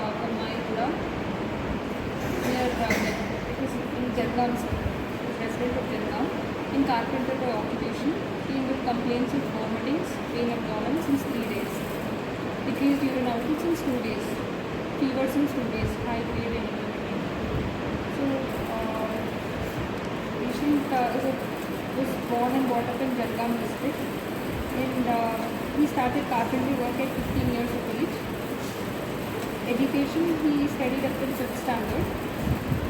Kalmaiguda, near it was in Jalgaon, resident of Jalgaon, in carpenter by occupation. Came with complaints of vomitings, pain abdomen since 3 days, decreased urine output since 2 days, fever since 2 days, high grade and intermittent. So, patient was born and brought up in Jalgaon district, and he started carpentry work at 15 years of age. Education, he studied up till 5th standard,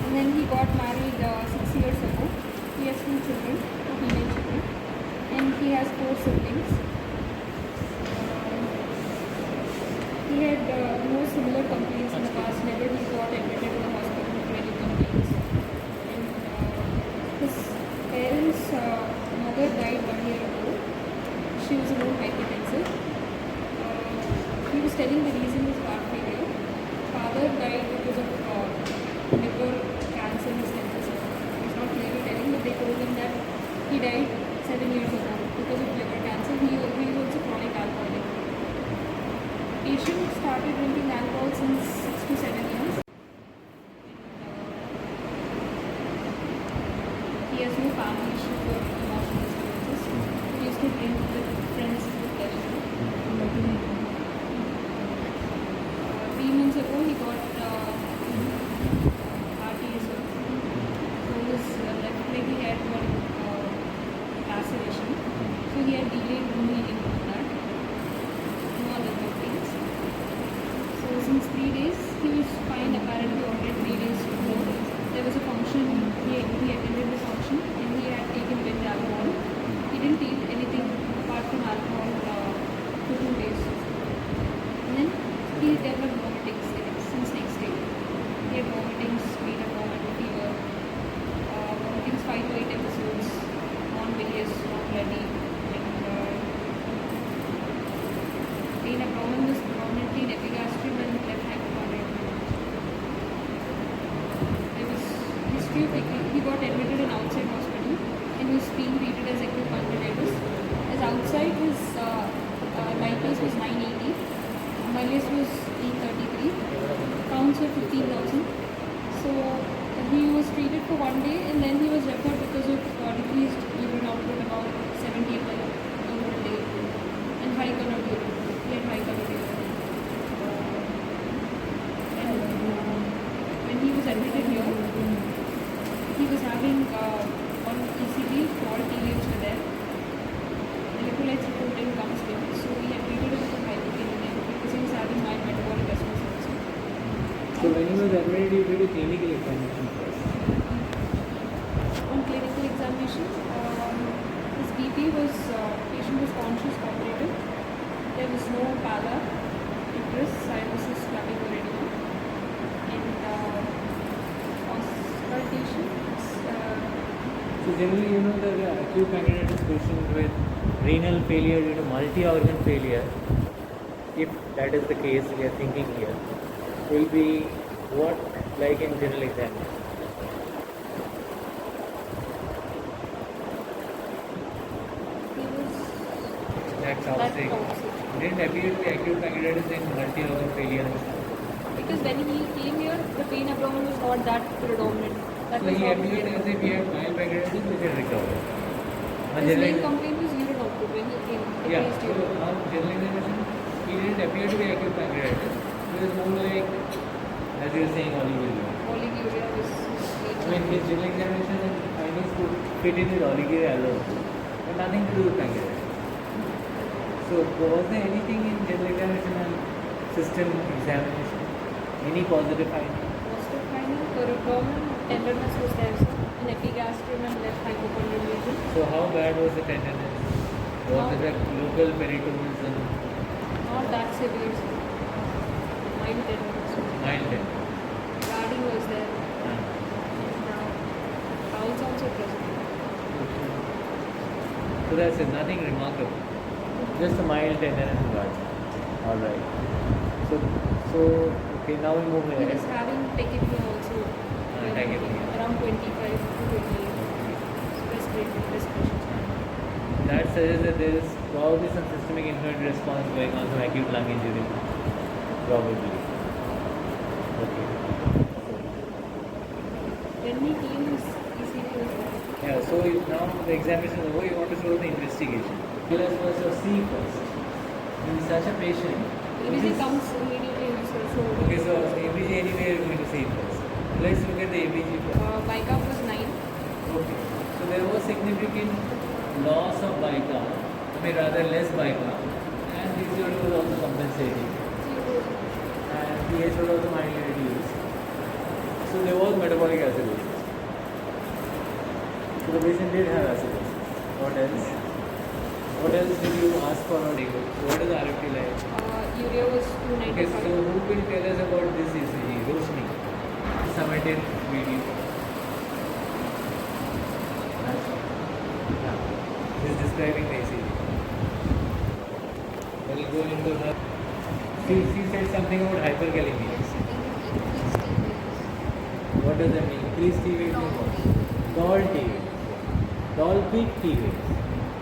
and then he got married 6 years ago. He has 2 children, 2 female children, and he has 4 siblings. He had no similar complaints in the past. Never he got admitted in the hospital for any complaints. And his parents' mother died 1 year ago. She was a known hypertensive. He was telling the reason was heart failure. Father died because of liver cancer in his temple. He's not clearly telling, but they told him that he died 7 years ago because of liver cancer. He was also chronic alcoholic. Patient started drinking alcohol since 6 to 7 years. He has no family issue for emotional disturbances. He used to drink with friends for pleasure. 3 months ago, he got RTSO. So his left leg, he had one laceration. So he had delayed wound healing from that. No other things. So since 3 days, he was fine. Apparently, already 3 days before, there was a function. He attended the function, and he had taken binge alcohol. He didn't take anything apart from alcohol for 2 days. And then he developed vomitings since next day. He had vomitings, pain abdomen, fever, vomitings 5 to 8 episodes, non-bilious, non-bloody, and pain abdomen was predominantly in epigastrium and left hypochondrial. There was history of he got admitted in outside hospital and was being treated as acute pancreatitis. As outside, his liters was 980, Malleus was 833, counts were 15,000. So he was treated for 1 day, and then he was referred because of decreased urine output about 70 ml a day, and high colored urine. He had high colored urine. And when he was admitted here, he was having on ECG, all periods were there. Electrolytes report didn't come still, so we had treated him for hypokalemia because he was having mild metabolic response also. So when he was admitted, you did a clinical examination first. On clinical examination, his BP was, patient was conscious, cooperative. There was no pallor, interest, cirrhosis, claviculoedema. And consultation, So generally, you know that acute pancreatitis patients with renal failure due to multi-organ failure, if that is the case we are thinking here, will be what like in general examination? he was That's that toxic. toxic. Didn't appear to be acute pancreatitis in multi-organ failure. Because when he came here, the pain abdomen was not that predominant. That So was he not appeared clear. as if he had mild pancreatitis which had recovered. His main complaint was urine output when he came. Yeah, Decreased so urine. on general examination, he didn't appear to be acute pancreatitis. He was more like, as you were saying, oliguria. Oliguria was I mean, his general examination and findings could fit in with oliguria alone, but nothing to do with pancreatitis. So, was there anything in general examination and system examination? Any positive finding? positive finding. Abdomen tenderness was there, sir. In epigastrium and left hypochondrial region. So, how bad was the tenderness? Was it like local peritonealism? Not that severe, sir. Mild tenderness. Mild tenderness. Guarding was there. Bowels also present. So that's it, nothing remarkable. Just a mild tenderness and guard. Alright. So okay, now we move He ahead. was having tachypnea also. Tachypnea. Around 25 to 28. Respiration. That suggests that there is probably some systemic inflammatory response going on from acute lung injury. Probably. Okay. Then he came his ECG was there. Yeah, so if now the examination is over, you want to show the investigation. Tell us first of C first. In such a patient, which ECG is- comes immediately in the so Okay, so ABG anyway we are going to see it first. Let's look at the ABG first. Bica was 9. Okay, so there was significant loss of bica, I mean rather less bica, and PCOD was also compensating, and pH was also mildly reduced. So there was metabolic acidosis. So the patient did have acidosis. What else? What else did you ask for or take? What is the RFT like? Urea was Okay, so 295. who will tell us about this ECG? Roshni. Submitted video. Yeah. He's describing the ECG. We'll go into the. She said something about hyperkalemia. What does that mean? Increased T weight means what? Tall T weight. Tall peak T weight.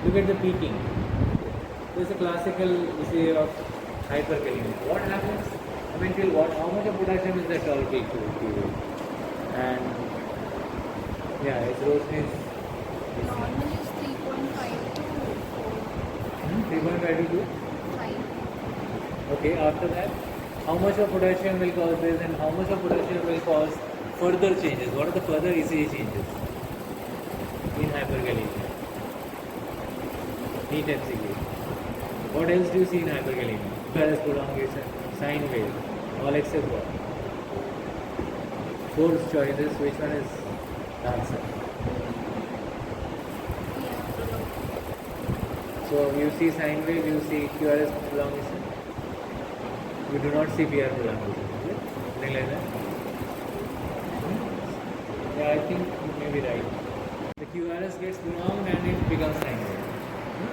Look at the peaking. This is a classical ECG of hyperkalemia. What happens? I mean, till what? How much of potassium is the tall peak T weight? And yeah, it's Roshni's. Normal is 3.5 to 3.5 to 2. 5. Okay, after that, how much of potassium will cause this and how much of potassium will cause further changes? What are the further ECG changes in hyperkalemia? Neat MCQ. What else do you see in hyperkalemia? Paras prolongation, sine wave, all except what? 4 choices, which one is the answer? So you see sine wave, you see QRS prolongation. You do not see PR prolongation. Is it? Something like that? Yeah, I think you may be right. The QRS gets prolonged and it becomes sine wave.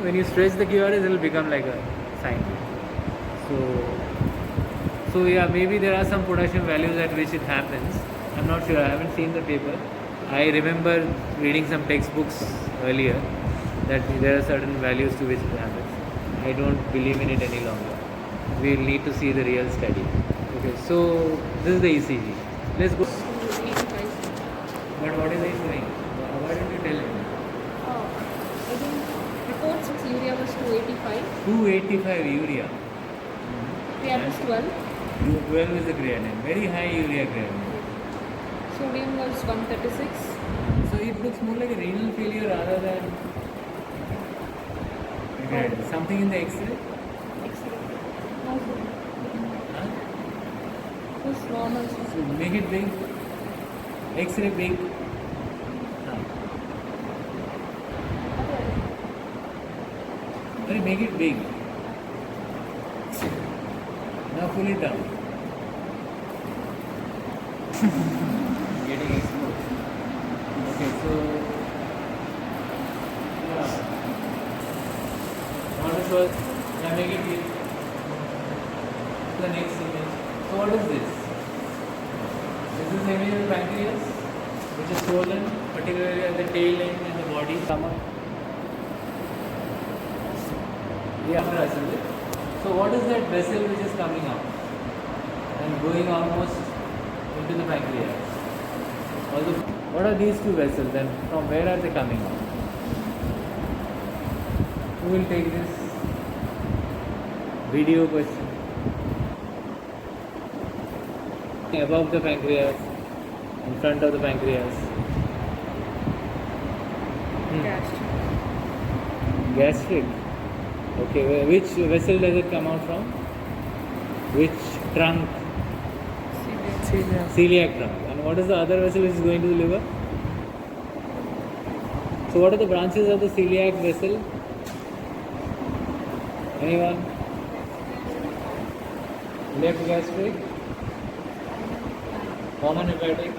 When you stretch the QRS, it will become like a sine wave. So yeah, maybe there are some potassium values at which it happens. I'm not sure. I haven't seen the paper. I remember reading some textbooks earlier that there are certain values to which it happens. I don't believe in it any longer. We'll need to see the real study. Okay, so this is the ECG. Let's go. 85. But what is he doing? Why don't you tell him? I think reports urea was 285. 285 urea. Creatinine was 12. 12 is the creatinine. Very high urea creatinine. Sodium was 136. So it looks more like a renal failure rather than something in the X-ray. X-ray. No, Huh? it was normal. So make it big. X-ray big. Huh. Sorry, make it big. Now pull it down. Getting exposed. Okay, so yeah. Now first, now make it big. The next image. So what is this? This is the image of the pancreas, which is swollen, particularly at the tail end and the body. Stomach. Yeah, isn't it? So what is that vessel which is coming out and going almost into the pancreas? Although, what are these two vessels and from where are they coming out? Who will take this video question? Above the pancreas, in front of the pancreas. Gastric. Okay, which vessel does it come out from? Which trunk? Celiac trunk. And what is the other vessel which is going to the liver? So what are the branches of the celiac vessel? Anyone? Left gastric? Common hepatic?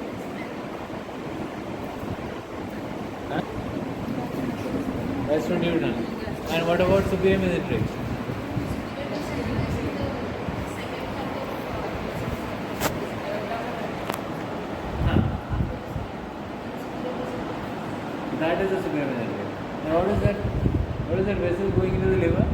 Huh? Gastroduodenal. And what about superior mesenteric? Huh. That is the superior mesenteric. And what is that? What is that vessel going into the liver?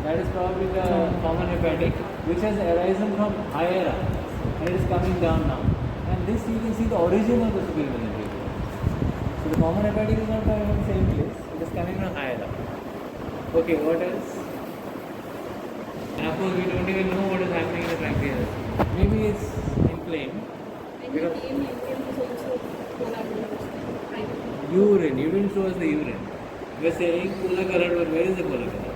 That is probably the common hepatic, which has arisen from higher arms. and it is coming down now. And this you can see the origin of the superior vena cava. So the common hepatic is not coming from the same place, it is coming from higher up. Okay, what else? And of course we don't even know what is happening in the pancreas. Maybe it's inflamed. And Because the urine is also collaborative. urine, you didn't show us the urine. You are saying cola colored, but where is the cola color?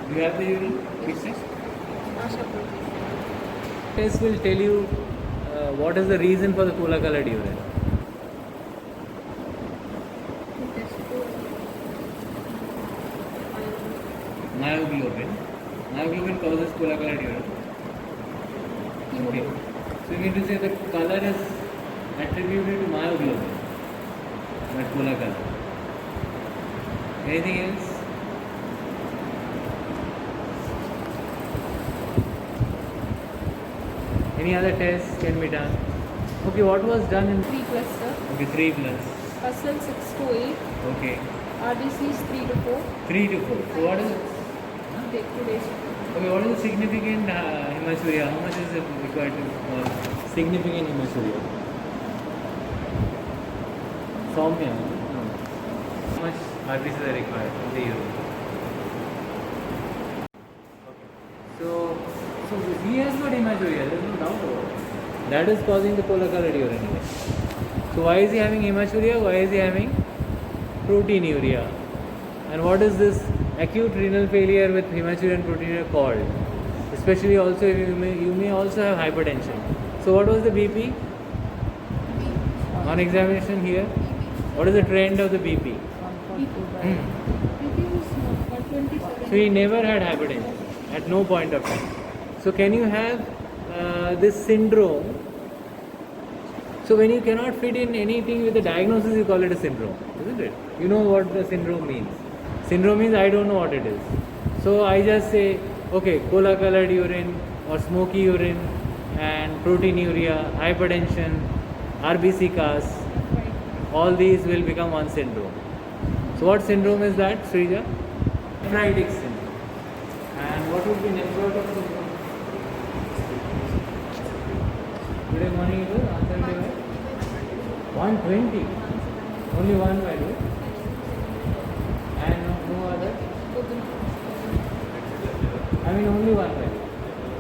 Do you have the urine? Picture? Test will tell you what is the reason for the cola colored urine. Myoglobin. Myoglobin causes cola colored urine. Okay. So you mean to say the color is attributed to myoglobin, that cola color. Anything else? Any other tests can be done? Okay, what was done in 3 plus, sir. okay 3 plus? Hustle 6 to 8. Okay, RBC is 3 to 4. 3 to 4. So what is Take 2 days. okay? What is the significant hematuria? How much is it required to significant hematuria? Soumya. No. How much RBCs are required in the urine? So he has got hematuria. There is no doubt about it. That is causing the cola colored urine. So why is he having hematuria? Why is he having proteinuria? And what is this acute renal failure with hematuria and proteinuria called? Especially also if you may also have hypertension. So what was the BP? On examination here, what is the trend of the BP? BP was 127. So he never had hypertension at no point of time. So can you have this syndrome? So when you cannot fit in anything with the diagnosis, you call it a syndrome, isn't it? You know what the syndrome means. Syndrome means I don't know what it is. So I just say, okay, cola colored urine or smoky urine and proteinuria, hypertension, RBC cast, Right. all these will become one syndrome. So what syndrome is that, Srija? Nephritic syndrome. And what would be nephrotic syndrome? Today morning it was 120. Only one value. And no other? I mean only one value.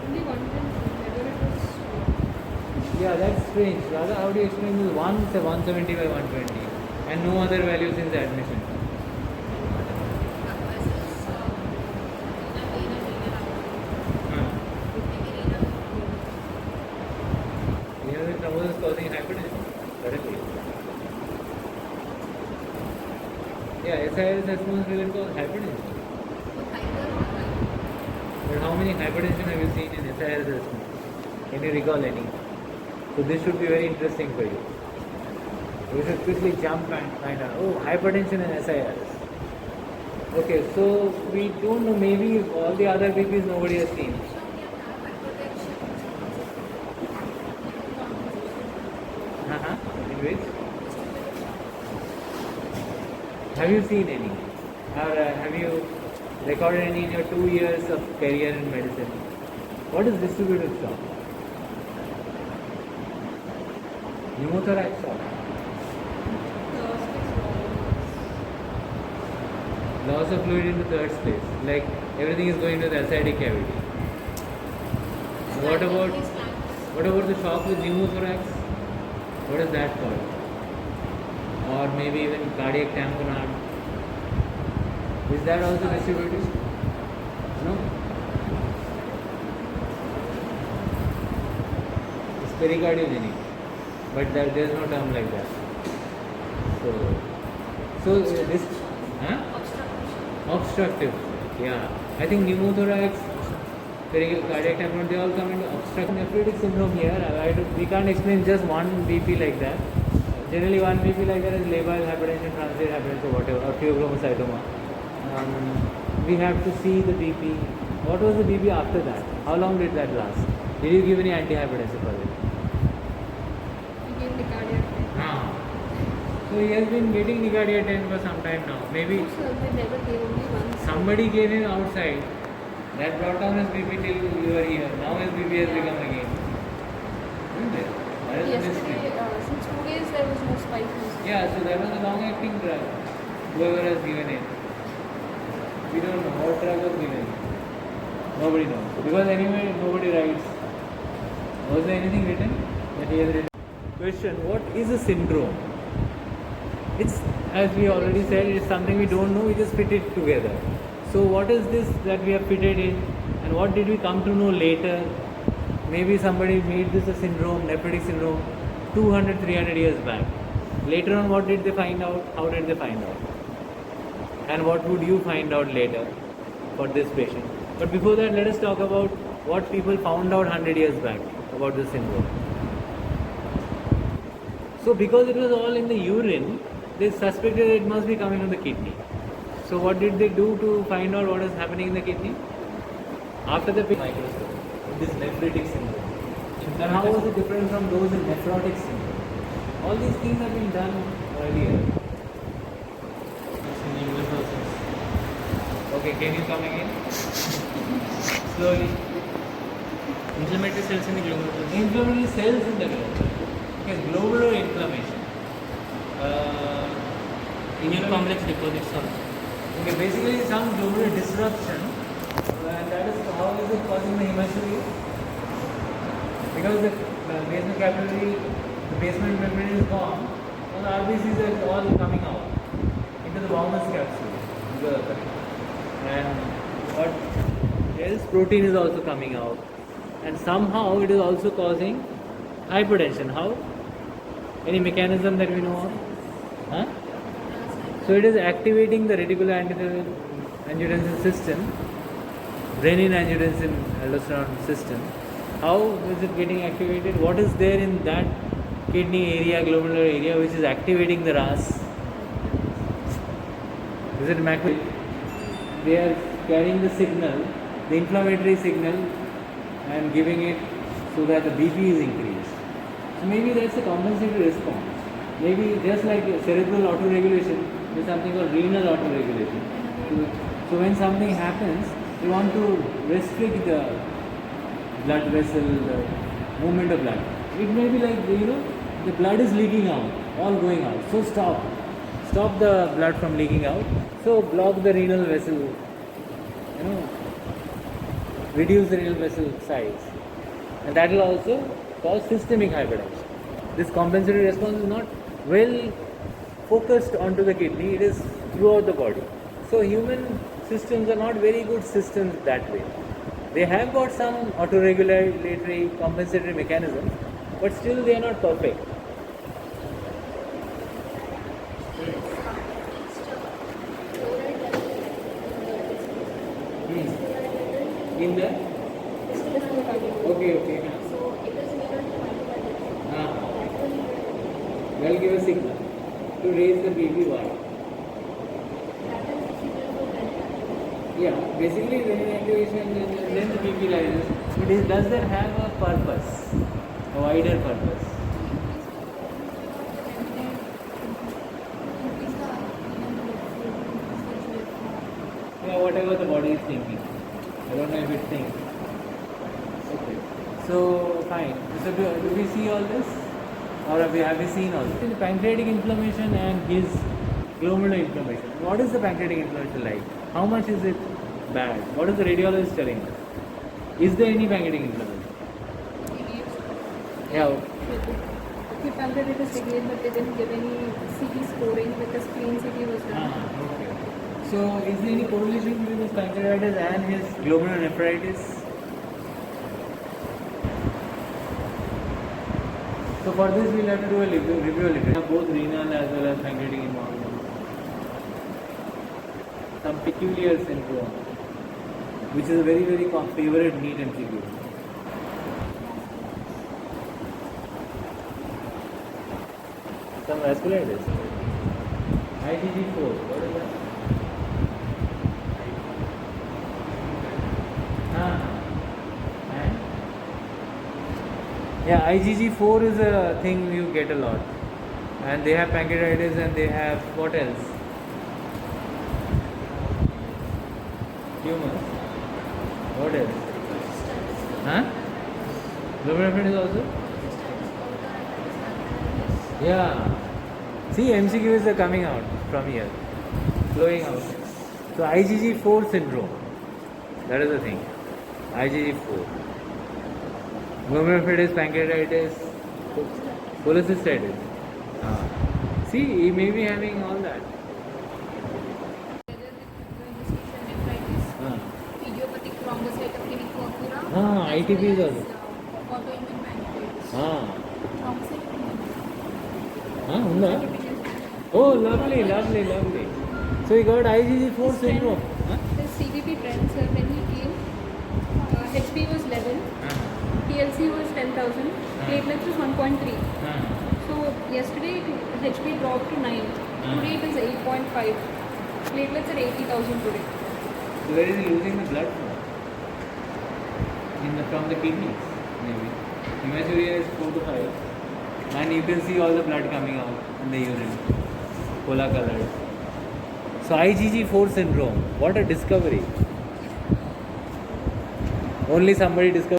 Only one time whether it was Yeah, that's strange. Rather, how do you explain this? One say 170 by 120 and no other value since the admission. Here the trouble is causing hypertension. Correctly. Yeah, SIS assessments will cause hypertension. But how many hypertension have you seen in SIS assessments? Can you recall any? So this should be very interesting for you. You should quickly jump and find out, oh, hypertension and SIS. Okay, so we don't know, maybe all the other BPs nobody has seen. In which? Have you seen any? Or have you recorded any in your 2 years of career in medicine? What is distributive shock? Pneumothorax shock. Loss of fluid into third space. Like everything is going to the acidic cavity. What about the shock with pneumothorax? What is that called? Or maybe even cardiac tamponade. Is that also distributed? No. It's pericardiogenic, but there is no term like that. So this, huh? Obstructive. Yeah, I think pneumothorax, cardiac tamponade, they all come into obstructive nephritic syndrome here. We can't explain just one BP like that. Generally, one BP like that is labile hypertension, transient hypertension, or whatever, or pheochromocytoma. We have to see the BP. What was the BP after that? How long did that last? Did you give any antihypertensive for it? he gave the cardiac. So he has been getting Nicardia 10 for some time now. Maybe So they never gave only one. somebody gave him outside That brought down his BP till you were here. Now his BP has become again. Isn't it? That is the Yesterday, mystery. since 2 days, there was no spike. Yeah, so that was a long acting drug. Whoever has given it. We don't know what drug was given. Nobody knows. Because anyway, nobody writes. Was there anything written that he has written? Question: what is a syndrome? It's, as we already said, it's something we don't know, we just fit it together. So what is this that we have fitted in, and what did we come to know later? Maybe somebody made this a syndrome, nephrotic syndrome, 200, 300 years back. Later on, what did they find out? How did they find out? And what would you find out later for this patient? But before that, let us talk about what people found out 100 years back about this syndrome. So because it was all in the urine, they suspected it must be coming from the kidney. So what did they do to find out what is happening in the kidney? After the microscope, this nephritic syndrome. Then how was it different from those in nephrotic syndrome? All these things have been done earlier. Okay, can you come again? Slowly. Inflammatory cells in the glomerular. Inflammatory cells in the glomerular. Okay, glomerular inflammation. Immune complex deposits are. Okay, basically some glomerular disruption, and that is how is it causing the hematuria? Because the basement capillary, the basement membrane is gone, all the RBCs are all coming out into the Bowman's capsule. And what else? Protein is also coming out, and somehow it is also causing hypertension. How? Any mechanism that we know of? Huh? So it is activating the reticular angiotensin system, renin-angiotensin aldosterone system. How is it getting activated? What is there in that kidney area, glomerular area, which is activating the RAS? Is it macro? They are carrying the signal, the inflammatory signal, and giving it so that the BP is increased. So maybe that's a compensatory response. Maybe just like cerebral autoregulation, there's something called renal autoregulation. So when something happens, you want to restrict the blood vessel, the movement of blood. It may be like, the blood is leaking out, all going out. So stop the blood from leaking out. So block the renal vessel, reduce the renal vessel size. And that will also cause systemic hypertension. This compensatory response is not well focused onto the kidney, it is throughout the body. So human systems are not very good systems that way. They have got some autoregulatory compensatory mechanisms, but still they are not perfect. In the okay. They'll give a signal to raise the BP wide. Yeah, basically renin activation and then the BP rises. But does that have a purpose, a wider purpose? Yeah, whatever the body is thinking. I don't know if it thinks. Okay. So fine. So do we see all this? Or have we seen all this? The pancreatic inflammation and his glomerular inflammation. What is the pancreatic inflammation like? How much is it bad? What is the radiologist telling us? Is there any pancreatic inflammation? Yeah. The pancreatitis degrade, but they didn't give any CT scoring because clean CT was done. Okay. So is there any correlation between this pancreatitis and his glomerular nephritis? So for this we'll have to do a review literature, both renal as well as pancreatic involvement. Some peculiar syndrome, which is a very favorite NEET MCQ. Some vasculitis. IgG4, what is that? And? Yeah, IgG4 is a thing you get a lot. And they have pancreatitis and they have what else? Tumors. What else? Huh? Glomerulonephritis is also? Yeah. See, MCQs are coming out from here, flowing out. So IgG4 syndrome. That is the thing. IgG4. Glomerulonephritis, pancreatitis, cholecystitis. See, he may be having all that. Ah. Idiopathic thrombocytopenic purpura. Ah, as ITP is well also. as, autoimmune pancreatitis. Ah. Thrombocytopenia. Unda? Oh, lovely, lovely, lovely. So he got IgG4 syndrome. Huh? The CVP trend, sir, when he came, HP was 11, TLC was 10,000, platelets was 1.3. So yesterday HP dropped to 9. Today it is 8.5. Platelets are 80,000 today. So where is he losing the blood from? From the kidneys, maybe. Hematuria is 4 to 5. And you can see all the blood coming out in the urine. Cola colored. So IgG4 syndrome. What a discovery. Only somebody discovered.